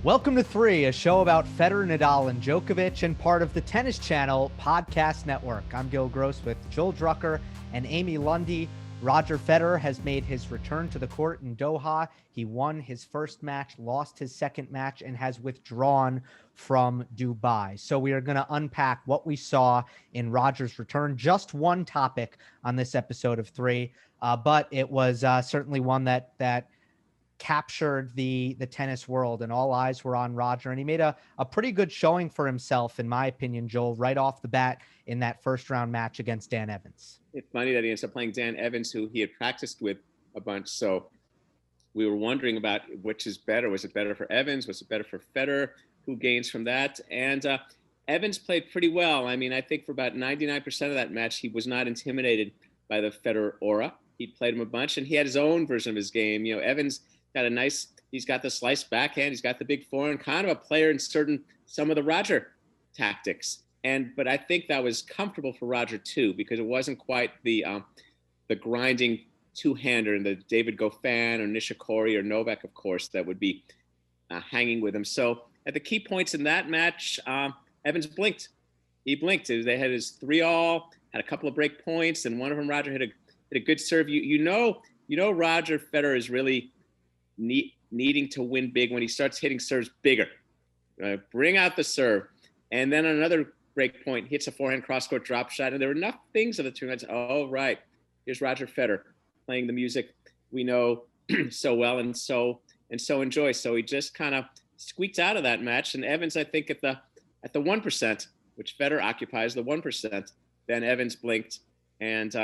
Welcome to Three, a show about Federer, Nadal, and Djokovic, and part of the Tennis Channel podcast network. I'm Gill with Joel Drucker and Amy Lundy. Roger Federer has made his return to the court in Doha. He won his first match, lost his second match, and has withdrawn from Dubai. So we are going to unpack what we saw in Roger's return. Just one topic on this episode of Three, but it was certainly one that captured the tennis world, and all eyes were on Roger, and he made a pretty good showing for himself, in my opinion, Joel, right off the bat in that first round match against Dan Evans. It's funny that he ends up playing Dan Evans, who he had practiced with a bunch. So we were wondering about which is better. Was it better for Evans? Was it better for Federer? Who gains from that? And Evans played pretty well. I mean, I think for about 99% of that match, he was not intimidated by the Federer aura. He played him a bunch, and he had his own version of his game. You know, Evans got he's got the sliced backhand, he's got the big forehand, kind of a player in some of the Roger tactics. But I think that was comfortable for Roger too, because it wasn't quite the grinding two-hander and the David Goffin or Nishikori or Novak, of course, that would be hanging with him. So at the key points in that match, Evans blinked. He blinked. They had his 3-all, had a couple of break points, and one of them, Roger hit a good serve. You know, Roger Federer is really needing to win big when he starts hitting serves bigger. Bring out the serve. And then on another break point, hits a forehand cross-court drop shot. And there were enough things of the tournament. Oh, right. Here's Roger Federer playing the music we know so well and so enjoy. So he just kind of squeaked out of that match. And Evans, I think, at the 1%, which Federer occupies the 1%, then Evans blinked. And,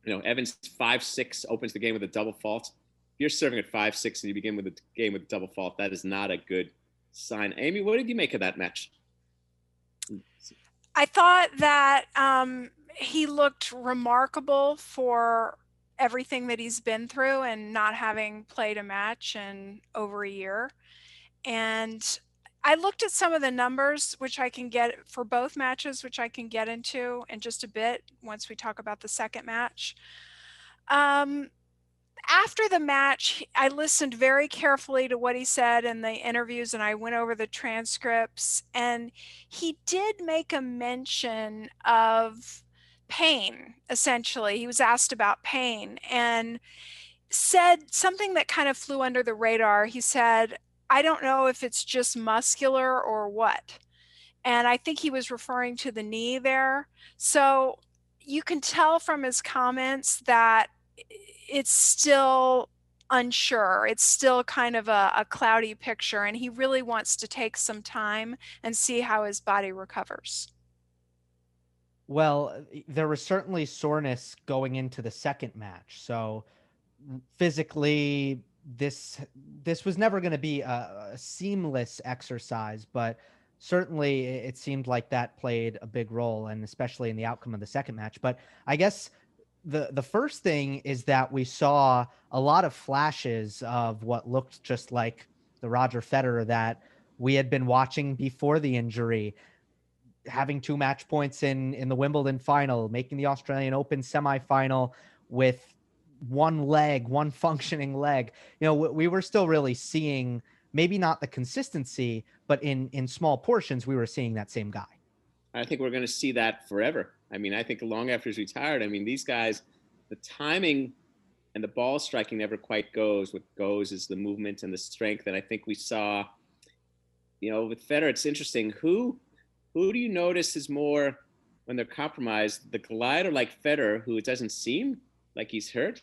Evans 5-6 opens the game with a double fault. You're serving at 5-6 and you begin with the game with a double fault. That is not a good sign. Amy, what did you make of that match? I thought that he looked remarkable for everything that he's been through and not having played a match in over a year. And I looked at some of the numbers, which I can get for both matches, which I can get into in just a bit once we talk about the second match. After the match, I listened very carefully to what he said in the interviews, and I went over the transcripts, and he did make a mention of pain, essentially. He was asked about pain and said something that kind of flew under the radar. He said, I don't know if it's just muscular or what. And I think he was referring to the knee there. So you can tell from his comments that it's still unsure. It's still kind of a cloudy picture, and he really wants to take some time and see how his body recovers. Well, there was certainly soreness going into the second match. So physically, this was never going to be a seamless exercise, but certainly it seemed like that played a big role, and especially in the outcome of the second match. But I guess the first thing is that we saw a lot of flashes of what looked just like the Roger Federer that we had been watching before the injury, having 2 match points in the Wimbledon final, making the Australian Open semifinal with one functioning leg. We were still really seeing, maybe not the consistency, but in small portions, we were seeing that same guy. I think we're going to see that forever. I mean, I think long after he's retired, these guys, the timing and the ball striking never quite goes. What goes is the movement and the strength. And I think we saw, with Federer, it's interesting. Who do you notice is more, when they're compromised, the glider like Federer, who it doesn't seem like he's hurt,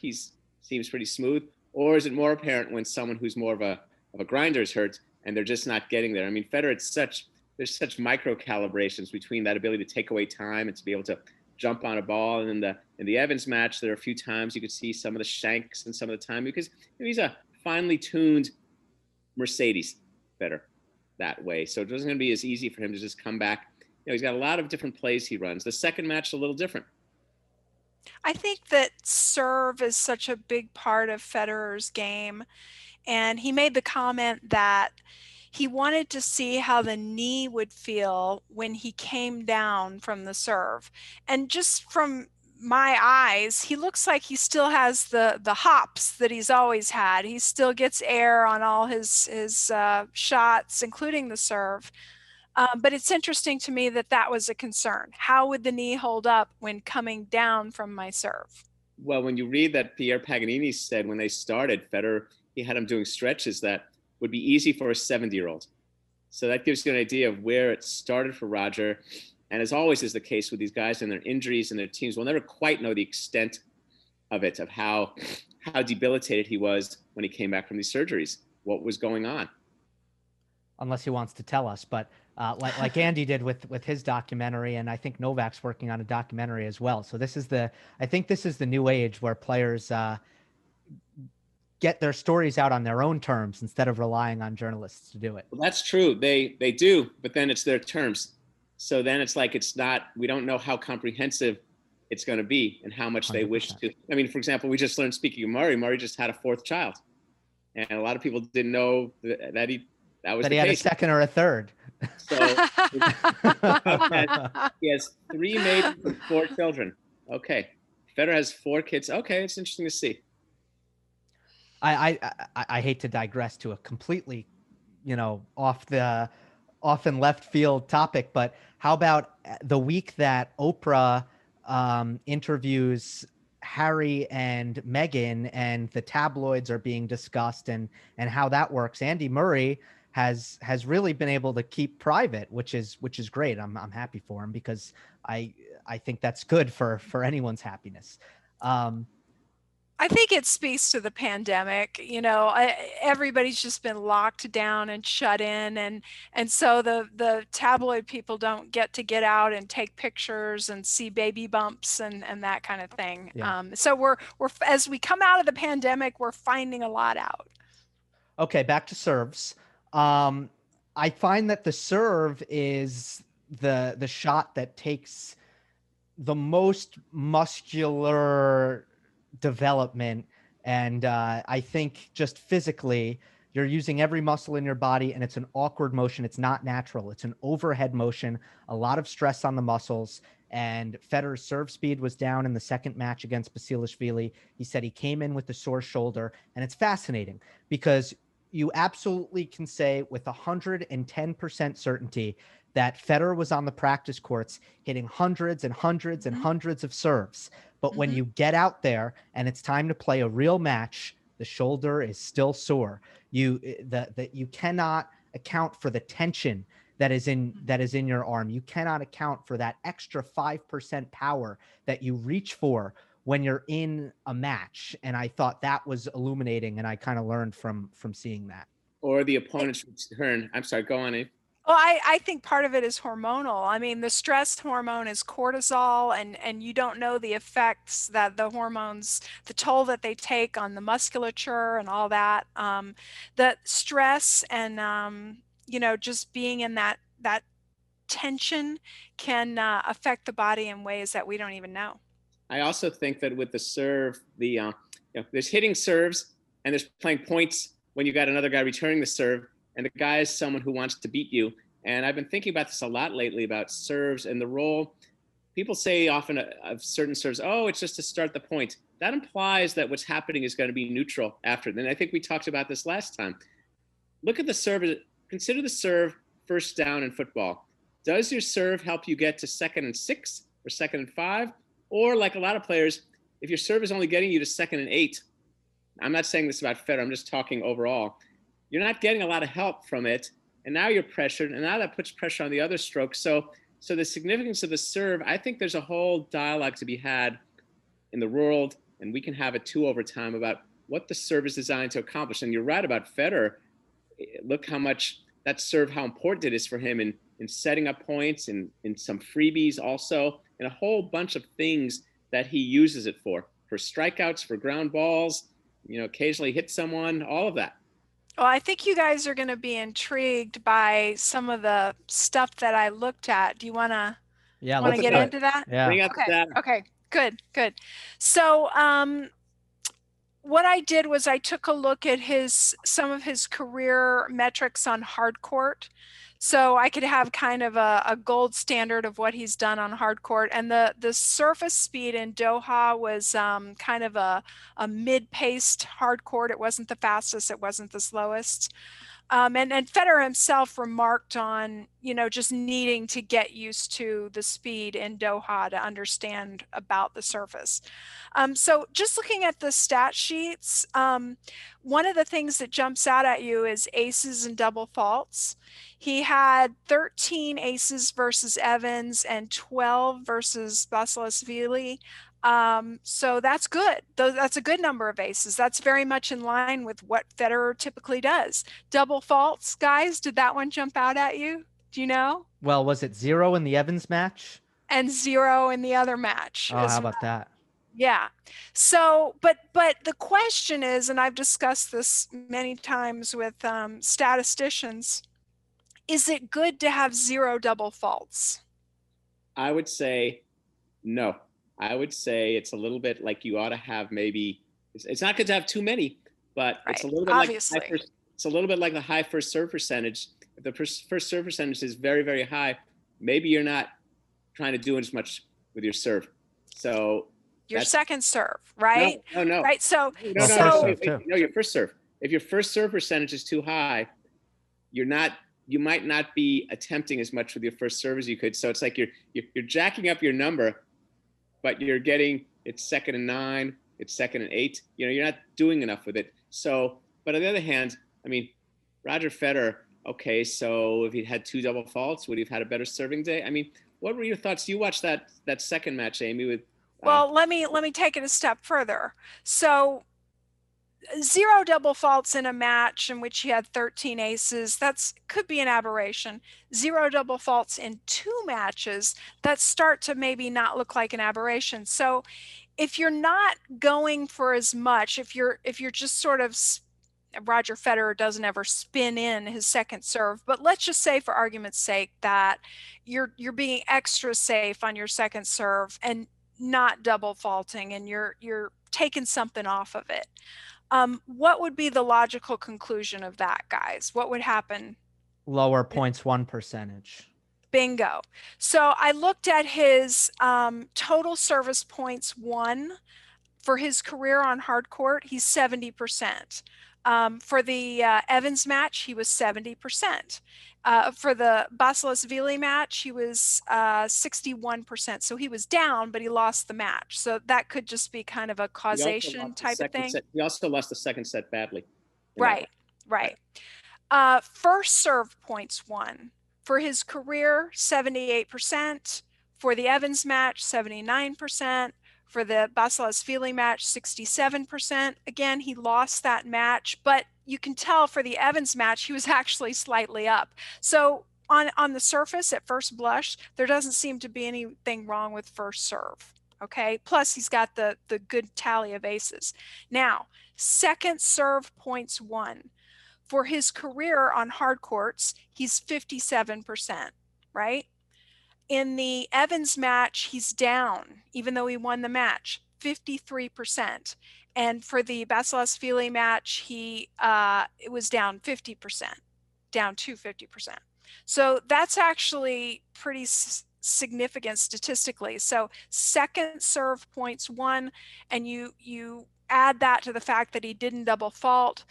seems pretty smooth, or is it more apparent when someone who's more of a grinder is hurt and they're just not getting there? Federer, there's such micro calibrations between that ability to take away time and to be able to jump on a ball. And in the Evans match, there are a few times you could see some of the shanks and some of the time, because he's a finely tuned Mercedes Federer that way. So it wasn't going to be as easy for him to just come back. He's got a lot of different plays he runs. The second match is a little different. I think that serve is such a big part of Federer's game. And he made the comment that he wanted to see how the knee would feel when he came down from the serve. And just from my eyes, he looks like he still has the hops that he's always had. He still gets air on all his shots, including the serve. But it's interesting to me that that was a concern. How would the knee hold up when coming down from my serve? Well, when you read that Pierre Paganini said when they started, Federer, he had him doing stretches that would be easy for a 70-year-old. So that gives you an idea of where it started for Roger. And as always is the case with these guys and their injuries and their teams, we'll never quite know the extent of it, of how debilitated he was when he came back from these surgeries, what was going on. Unless he wants to tell us, but like Andy did with his documentary, and I think Novak's working on a documentary as well. So I think this is the new age where players get their stories out on their own terms instead of relying on journalists to do it. Well, that's true. They do, but then it's their terms. So then it's like, we don't know how comprehensive it's going to be and how much 100%. They wish to. I mean, for example, we just learned, speaking of Murray just had a fourth child. And a lot of people didn't know that he had a second or a third. So he has 3 maidens and 4 children. Okay. Federer has 4 kids. Okay. It's interesting to see. I hate to digress to a completely, off and left field topic, but how about the week that Oprah interviews Harry and Meghan and the tabloids are being discussed and how that works? Andy Murray has really been able to keep private, which is great. I'm happy for him because I think that's good for anyone's happiness. I think it speaks to the pandemic. Everybody's just been locked down and shut in, and so the tabloid people don't get out and take pictures and see baby bumps and that kind of thing. Yeah. So we're as we come out of the pandemic, we're finding a lot out. Okay, back to serves. I find that the serve is the shot that takes the most muscular development, and I think just physically you're using every muscle in your body, and it's an awkward motion. It's not natural. It's an overhead motion, a lot of stress on the muscles, and Federer's serve speed was down in the second match against Basilishvili. He said he came in with a sore shoulder, and it's fascinating because you absolutely can say with 110% certainty that Federer was on the practice courts hitting hundreds and hundreds and hundreds of serves. But when you get out there and it's time to play a real match, the shoulder is still sore. You cannot account for the tension that is in your arm. You cannot account for that extra 5% power that you reach for when you're in a match. And I thought that was illuminating, and I kind of learned from seeing that. Or the opponent's return. I'm sorry, go on, Eve. Well, I think part of it is hormonal. I mean, the stress hormone is cortisol, and you don't know the effects that the hormones, the toll that they take on the musculature and all that. The stress and, just being in that tension can affect the body in ways that we don't even know. I also think that with the serve, there's hitting serves and there's playing points when you got another guy returning the serve, and the guy is someone who wants to beat you. And I've been thinking about this a lot lately about serves and the role. People say often of certain serves, oh, it's just to start the point. That implies that what's happening is going to be neutral after. And I think we talked about this last time. Look at the serve. Consider the serve first down in football. Does your serve help you get to 2nd and 6 or 2nd and 5? Or like a lot of players, if your serve is only getting you to 2nd and 8, I'm not saying this about Federer, I'm just talking overall, you're not getting a lot of help from it. And now you're pressured, and now that puts pressure on the other strokes. So the significance of the serve, I think there's a whole dialogue to be had in the world, and we can have it too over time about what the serve is designed to accomplish. And you're right about Federer. Look how much that serve, how important it is for him in setting up points and in some freebies also, and a whole bunch of things that he uses it for strikeouts, for ground balls, occasionally hit someone, all of that. Well, I think you guys are going to be intrigued by some of the stuff that I looked at. Do you want to get into that? Yeah. Okay. Good. So, what I did was I took a look at some of his career metrics on hard court. So I could have kind of a gold standard of what he's done on hard court. And the surface speed in Doha was kind of a mid-paced hard court. It wasn't the fastest, it wasn't the slowest. And Federer himself remarked on, just needing to get used to the speed in Doha to understand about the surface. So just looking at the stat sheets, one of the things that jumps out at you is aces and double faults. He had 13 aces versus Evans and 12 versus Basilishvili. So that's good. That's a good number of aces. That's very much in line with what Federer typically does. Double faults, guys, did that one jump out at you? Do you know? Well, was it 0 in the Evans match? And 0 in the other match. Oh, how about that? Yeah. So, but the question is, and I've discussed this many times with statisticians, is it good to have 0 double faults? I would say no. I would say it's a little bit like you ought to have maybe. It's not good to have too many, but right. It's a little bit Obviously. like it's a little bit like the high first serve percentage. If the first serve percentage is very, very high, maybe you're not trying to do as much with your serve. So your second serve, right? No. Right. So your first serve. If your first serve percentage is too high, you might not be attempting as much with your first serve as you could. So it's like you're jacking up your number, but you're getting it's second and 9, it's second and 8. You're not doing enough with it. So, but on the other hand, I mean, Roger Federer. Okay, so if he'd had 2 double faults, would he have had a better serving day? I mean, what were your thoughts? You watched that second match, Amy, with. Well, let me take it a step further. So 0 double faults in a match in which he had 13 aces, could be an aberration. 0 double faults in 2 matches, that start to maybe not look like an aberration. So if you're not going for as much, if you're just sort of, Roger Federer doesn't ever spin in his second serve, but let's just say for argument's sake that you're being extra safe on your second serve and not double faulting, and you're taking something off of it. What would be the logical conclusion of that, guys? What would happen? Lower points won percentage. Bingo. So I looked at his total service points won for his career on hard court. He's 70%. For the Evans match, he was 70%. For the Basilishvili match, he was 61%. So he was down, but he lost the match. So that could just be kind of a causation type of thing. He also lost the second set badly. Right. First serve points won. For his career, 78%. For the Evans match, 79%. For the Basilishvili match, 67%. Again, he lost that match, but you can tell for the Evans match, he was actually slightly up. So on the surface, at first blush, there doesn't seem to be anything wrong with first serve. Okay. Plus, he's got the good tally of aces. Now, second serve points won. For his career on hard courts, he's 57%, right? In the Evans match, he's down, even though he won the match, 53%. And for the Basilishvili match, it was down 50%, down to 50%. So that's actually pretty significant statistically. So second serve points won, and you add that to the fact that he didn't double fault,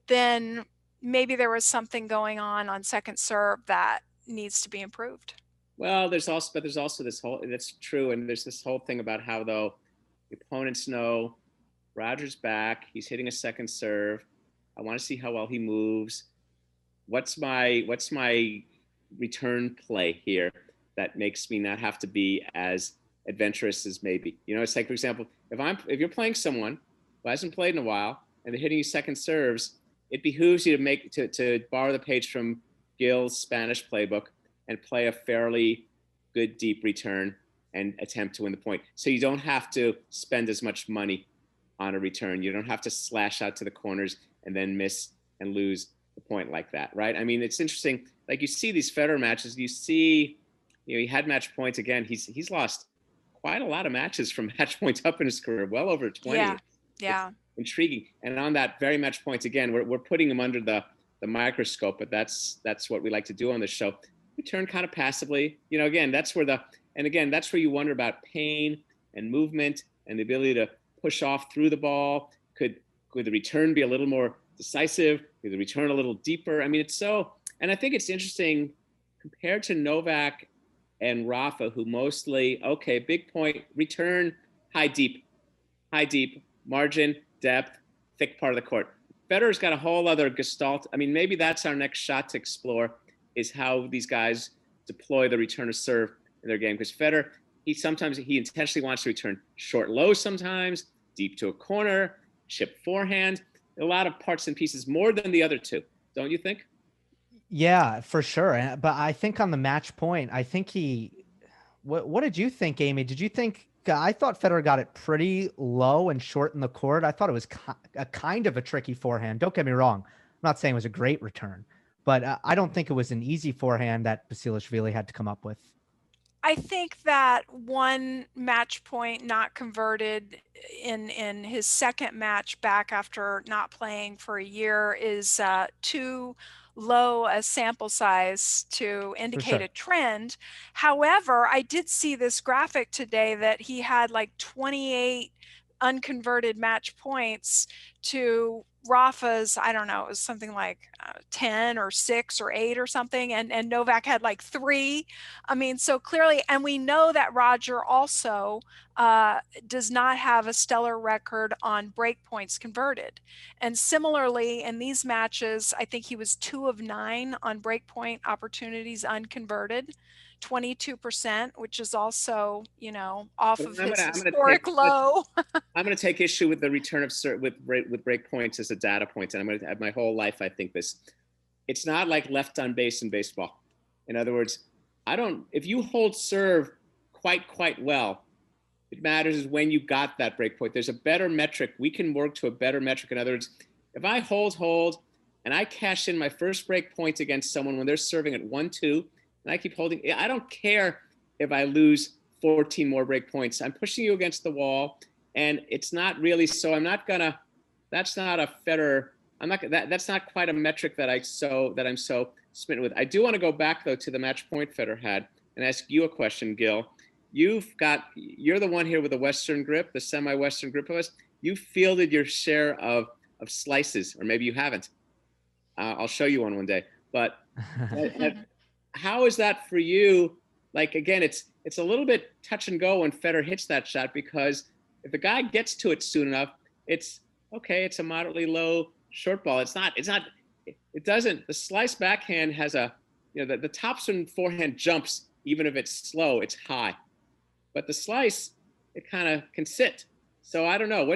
then maybe there was something going on second serve that needs to be improved. Well, there's also this whole, that's true. And there's this whole thing about how, though, the opponents know Roger's back, he's hitting a second serve. I want to see how well he moves. What's my return play here that makes me not have to be as adventurous as maybe, it's like, for example, if you're playing someone who hasn't played in a while and they're hitting you second serves, it behooves you to borrow the page from Gill's Spanish playbook and play a fairly good deep return and attempt to win the point. So you don't have to spend as much money on a return. You don't have to slash out to the corners and then miss and lose the point like that, right? I mean, it's interesting. Like, you see these Federer matches, you see, he had match points again. He's lost quite a lot of matches from match points up in his career, well over 20. Yeah. It's intriguing. And on that very match points again, we're putting him under the the microscope, but that's what we like to do on the show. Return kind of passively. Again, that's where you wonder about pain and movement and the ability to push off through the ball. Could the return be a little more decisive? Could the return a little deeper? I mean, and I think it's interesting compared to Novak and Rafa, who mostly, big point, return, high, deep, margin, depth, thick part of the court. Federer's got a whole other gestalt. I mean, maybe that's our next shot to explore, is how these guys deploy the return of serve in their game. Because Federer, he intentionally wants to return short, low sometimes, deep to a corner, chip forehand, a lot of parts and pieces, more than the other two. Don't you think? Yeah, for sure. But I think on the match point, I think what did you think, Amy? Did you think, I thought Federer got it pretty low and short in the court. I thought it was a kind of a tricky forehand. Don't get me wrong. I'm not saying it was a great return, but I don't think it was an easy forehand that Basilishvili had to come up with. I think that one match point not converted in his second match back after not playing for a year is too low a sample size to indicate a trend. However, I did see this graphic today that he had like 28 unconverted match points to Rafa's, I don't know, it was something like 10 or 6 or 8 or something, and Novak had like 3. I mean, so clearly, and we know that Roger also does not have a stellar record on break points converted. And similarly, in these matches, I think he was 2 of 9 on break point opportunities unconverted. 22%, which is also, off of his historic low. I'm going to take issue with the return of serve with break points as a data point, and I'm going to have my whole life. I think it's not like left on base in baseball. In other words, if you hold serve quite well, it matters is when you got that break point. There's a better metric. We can work to a better metric. In other words, if I hold, and I cash in my first break point against someone when they're serving at 1-2, and I keep holding, I don't care if I lose 14 more break points. I'm pushing you against the wall, and it's not really so. That's not a Federer. That's not quite a metric that I'm so smitten with. I do want to go back though to the match point Federer had and ask you a question, Gill. You're the one here with the Western grip, the semi-Western grip of us. You fielded your share of slices, or maybe you haven't. I'll show you one day. But how is that for you? Like, again, it's a little bit touch and go when Federer hits that shot, because if the guy gets to it soon enough, it's a moderately low short ball. The slice backhand has the topspin forehand jumps, even if it's slow, it's high. But the slice, it kind of can sit. So I don't know.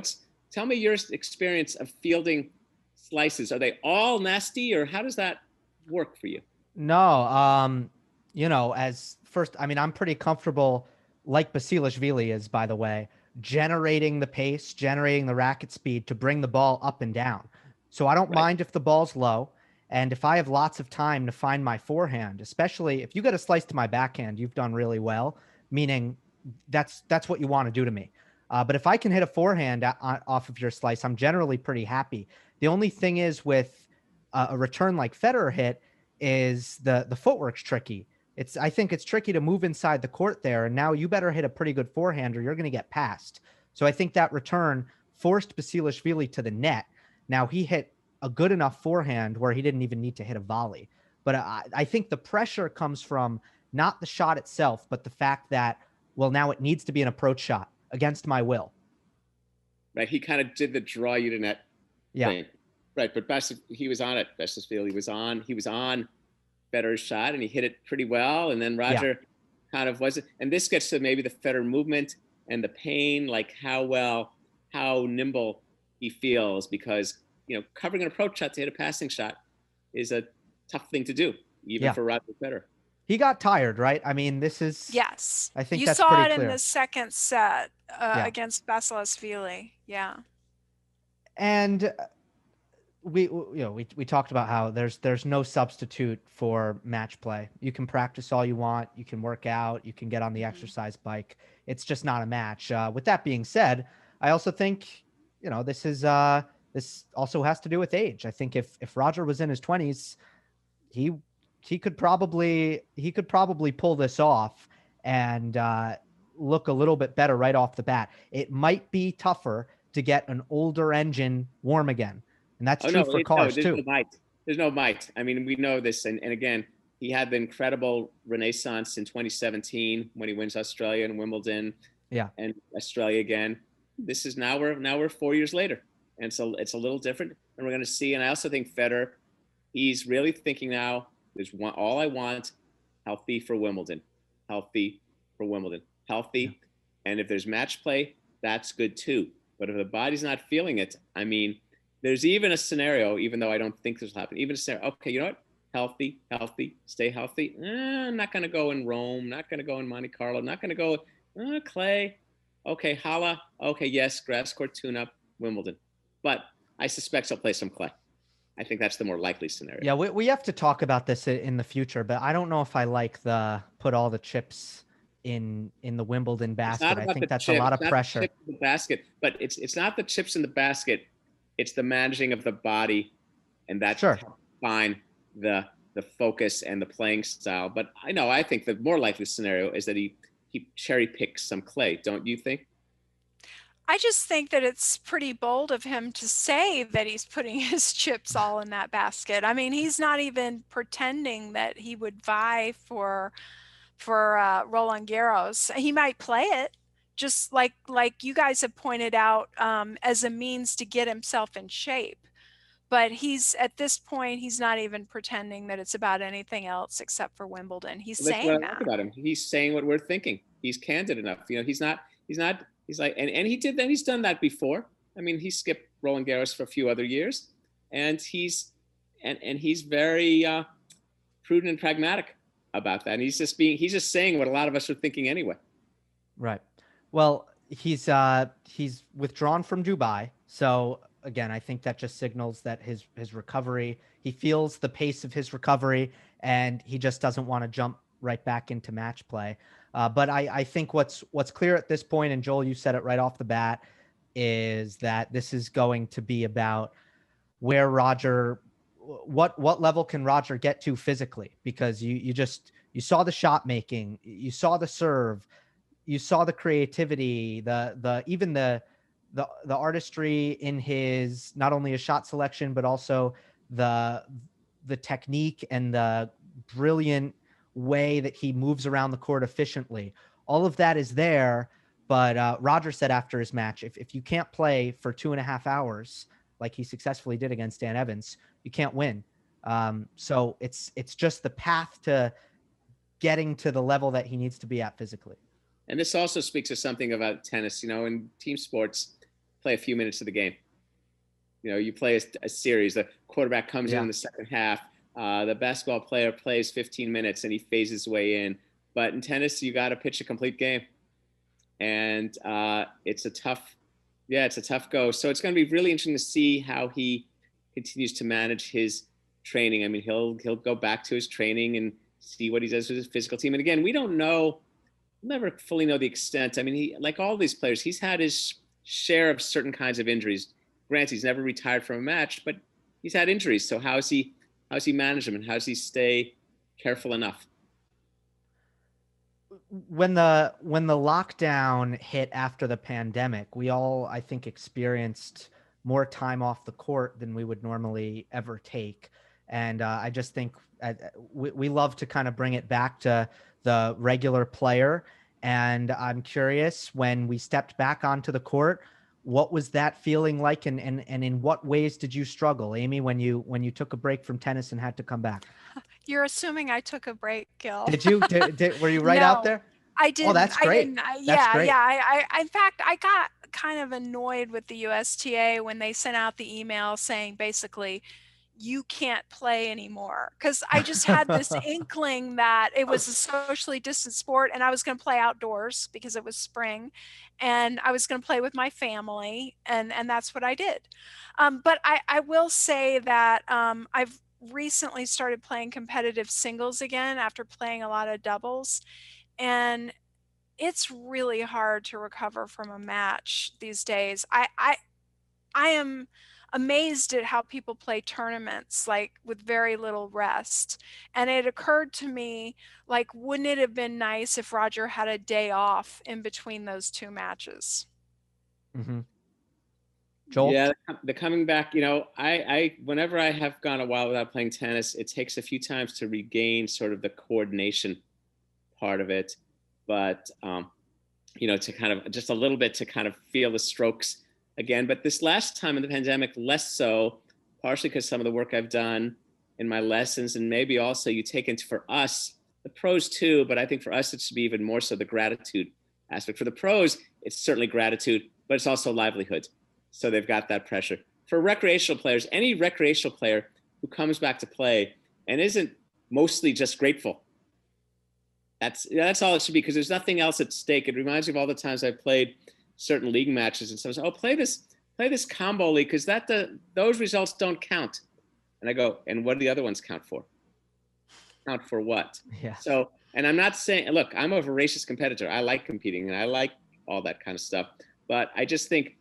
Tell me your experience of fielding slices. Are they all nasty, or how does that work for you? No, I'm pretty comfortable, like Basilishvili is, by the way, generating the pace, generating the racket speed to bring the ball up and down. So I don't mind if the ball's low. And if I have lots of time to find my forehand, especially if you get a slice to my backhand, you've done really well, meaning that's what you want to do to me. But if I can hit a forehand off of your slice, I'm generally pretty happy. The only thing is with a return like Federer hit is the footwork's tricky. I think it's tricky to move inside the court there. And now you better hit a pretty good forehand or you're going to get passed. So I think that return forced Basilishvili to the net. Now he hit a good enough forehand where he didn't even need to hit a volley. But I think the pressure comes from not the shot itself, but the fact that, well, now it needs to be an approach shot against my will. Right. He kind of did the draw you to net thing. Right. But he was on it. Basilishvili he was on Federer's shot and he hit it pretty well. And then Roger kind of wasn't. And this gets to maybe the Federer movement and the pain, like how nimble he feels, because, covering an approach shot to hit a passing shot is a tough thing to do, even for Roger Federer. He got tired, right? I mean, this is... Yes. I think you that's saw pretty it clear. in the second set against Basilishvili. Yeah. And we talked about how there's no substitute for match play. You can practice all you want. You can work out. You can get on the exercise bike. It's just not a match. With that being said, I also think, this is this also has to do with age. I think if Roger was in his 20s, he could probably pull this off and look a little bit better right off the bat. It might be tougher to get an older engine warm again, and that's true for cars there's too. no might. There's no might. I mean, we know this, and again, he had the incredible renaissance in 2017 when he wins Australia and Wimbledon, and Australia again. This is now we're 4 years later, and so it's a little different, and we're going to see. And I also think Federer, he's really thinking now. There's all I want, healthy for Wimbledon, healthy, and if there's match play, that's good too. But if the body's not feeling it, I mean, there's even a scenario, even though I don't think this will happen, even a scenario, okay, you know what? Healthy, stay healthy. I'm not going to go in Rome, not going to go in Monte Carlo, not going to go clay. Okay, Hala. Okay, yes, grass court tune-up, Wimbledon. But I suspect he'll play some clay. I think that's the more likely scenario. Yeah, we have to talk about this in the future, but I don't know if I like the put all the chips in the Wimbledon basket. I think that's a lot of pressure. Chips in the basket, but it's not the chips in the basket. It's the managing of the body, and that's fine. The focus and the playing style. But I think the more likely scenario is that he cherry picks some clay. Don't you think? I just think that it's pretty bold of him to say that he's putting his chips all in that basket. I mean, he's not even pretending that he would vie for Roland Garros. He might play it, just like you guys have pointed out, as a means to get himself in shape. But he's at this point, he's not even pretending that it's about anything else except for Wimbledon. He's saying what I that. like about him. He's saying what we're thinking. He's candid enough. He's like, and he's done that before. I mean, he skipped Roland Garros for a few other years, and he's very prudent and pragmatic about that. And he's just saying what a lot of us are thinking anyway. Right. Well, he's withdrawn from Dubai. So again, I think that just signals that his recovery, he feels the pace of his recovery, and he just doesn't want to jump right back into match play. But I think what's clear at this point, and Joel, you said it right off the bat, is that this is going to be about where Roger, what level can Roger get to physically? Because you saw the shot making, you saw the serve, you saw the creativity, even the artistry in his, not only his shot selection, but also the technique and the brilliant way that he moves around the court efficiently. All of that is there. But Roger said after his match, if you can't play for 2.5 hours, like he successfully did against Dan Evans, you can't win. So it's just the path to getting to the level that he needs to be at physically. And this also speaks to something about tennis. In team sports, play a few minutes of the game. You play a series. The quarterback comes in the second half. The basketball player plays 15 minutes and he phases his way in. But in tennis, you got to pitch a complete game. And it's a tough go. So it's going to be really interesting to see how he continues to manage his training. I mean, he'll go back to his training and see what he does with his physical team. And again, we don't know, never fully know the extent. I mean, he, like all these players, he's had his share of certain kinds of injuries. Granted, he's never retired from a match, but he's had injuries. So how's he manage them, and how does he stay careful enough? When the lockdown hit after the pandemic, we all, I think, experienced more time off the court than we would normally ever take. And I just think we love to kind of bring it back to the regular player. And I'm curious, when we stepped back onto the court, what was that feeling like? And in what ways did you struggle, Amy, when you took a break from tennis and had to come back? You're assuming I took a break, Gill. Did you? Were you right out there? I didn't. Oh, that's great. In fact, I got kind of annoyed with the USTA when they sent out the email saying basically, you can't play anymore, because I just had this inkling that it was a socially distant sport and I was going to play outdoors because it was spring and I was going to play with my family, and that's what I did. But I will say that I've recently started playing competitive singles again after playing a lot of doubles, and it's really hard to recover from a match these days. I am amazed at how people play tournaments like with very little rest. And it occurred to me, like, wouldn't it have been nice if Roger had a day off in between those two matches? Mm-hmm. Joel? Yeah, the coming back, I whenever I have gone a while without playing tennis, it takes a few times to regain sort of the coordination part of it. But, to kind of just a little bit to kind of feel the strokes again. But this last time in the pandemic, less so, partially because some of the work I've done in my lessons, and maybe also you take into, for us, the pros too, but I think for us, it should be even more so the gratitude aspect. For the pros, it's certainly gratitude, but it's also livelihood. So they've got that pressure. For recreational players, any recreational player who comes back to play and isn't mostly just grateful, that's all it should be, because there's nothing else at stake. It reminds me of all the times I've played certain league matches and someone says, "Oh, play this combo league because those results don't count." And I go, "And what do the other ones count for? Count for what?" Yeah. So, and I'm not saying, look, I'm a voracious competitor. I like competing and I like all that kind of stuff. But I think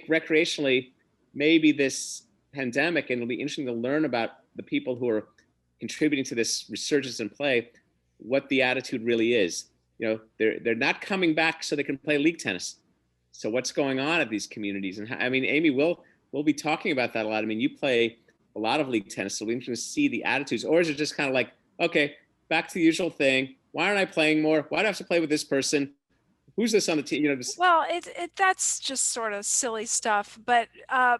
recreationally, maybe this pandemic, and it'll be interesting to learn about the people who are contributing to this resurgence in play, what the attitude really is. They're not coming back so they can play league tennis. So what's going on at these communities? And Amy, we'll be talking about that a lot. You play a lot of league tennis, so we're going to see the attitudes. Or is it just kind of like, okay, back to the usual thing. Why aren't I playing more? Why do I have to play with this person? Who's this on the team? Well, that's just sort of silly stuff. But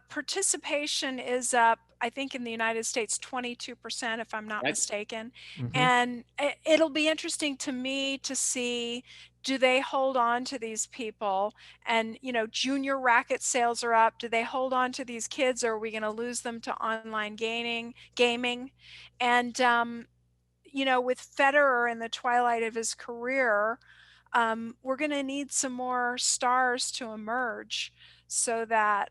participation is up, I think, in the United States, 22%, if I'm not mistaken. Mm-hmm. And it'll be interesting to me to see, do they hold on to these people? And, junior racket sales are up. Do they hold on to these kids, or are we going to lose them to online gaming? And, with Federer in the twilight of his career, we're going to need some more stars to emerge so that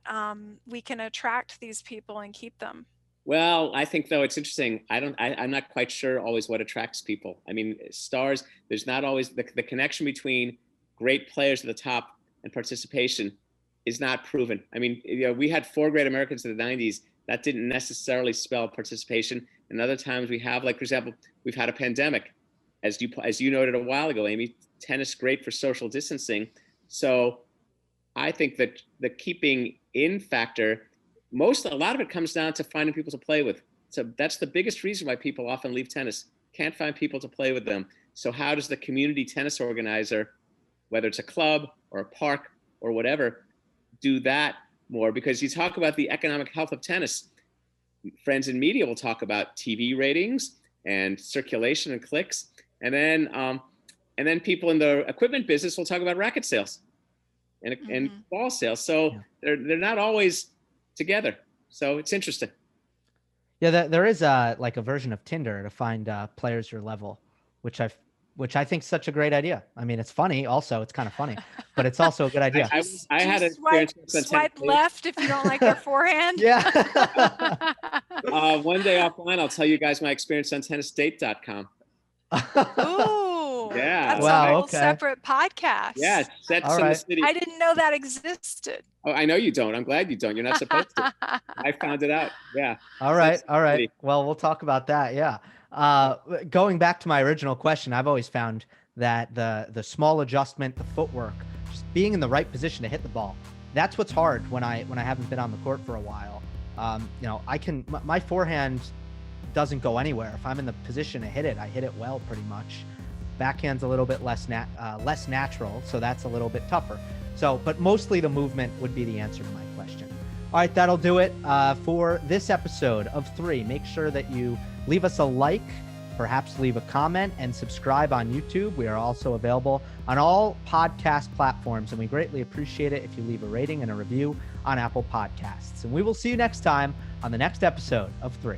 we can attract these people and keep them. Well, I think, though, it's interesting. I'm not quite sure always what attracts people. Stars, there's not always the connection between great players at the top and participation is not proven. We had 4 great Americans in the 90s. That didn't necessarily spell participation. And other times we have, like, for example, we've had a pandemic. As you noted a while ago, Amy, tennis great for social distancing. So I think that the keeping in factor, a lot of it comes down to finding people to play with. So that's the biggest reason why people often leave tennis. Can't find people to play with them. So how does the community tennis organizer, whether it's a club or a park or whatever, do that more? Because you talk about the economic health of tennis. Friends in media will talk about TV ratings and circulation and clicks. And then people in the equipment business will talk about racket sales and ball sales. So they're not always together. So it's interesting. Yeah, there is a version of Tinder to find players your level, which I think is such a great idea. It's funny. Also, it's kind of funny, but it's also a good idea. I had a swipe left if you don't like their forehand. Yeah. One day offline, I'll tell you guys my experience on tennisdate.com. Ooh, yeah. That's a whole separate podcast. Yeah, sets in the city. I didn't know that existed. Oh, I know you don't. I'm glad you don't. You're not supposed to. I found it out. Yeah. All right. Well, we'll talk about that. Yeah. Going back to my original question, I've always found that the small adjustment, the footwork, just being in the right position to hit the ball, that's what's hard when I haven't been on the court for a while. My forehand doesn't go anywhere. If I'm in the position to hit it, I hit it well pretty much. Backhand's a little bit less natural, so that's a little bit tougher. So, but mostly the movement would be the answer to my question. All right, that'll do it for this episode of 3. Make sure that you leave us a like, perhaps leave a comment, and subscribe on YouTube. We are also available on all podcast platforms, and we greatly appreciate it if you leave a rating and a review on Apple Podcasts. And we will see you next time on the next episode of 3.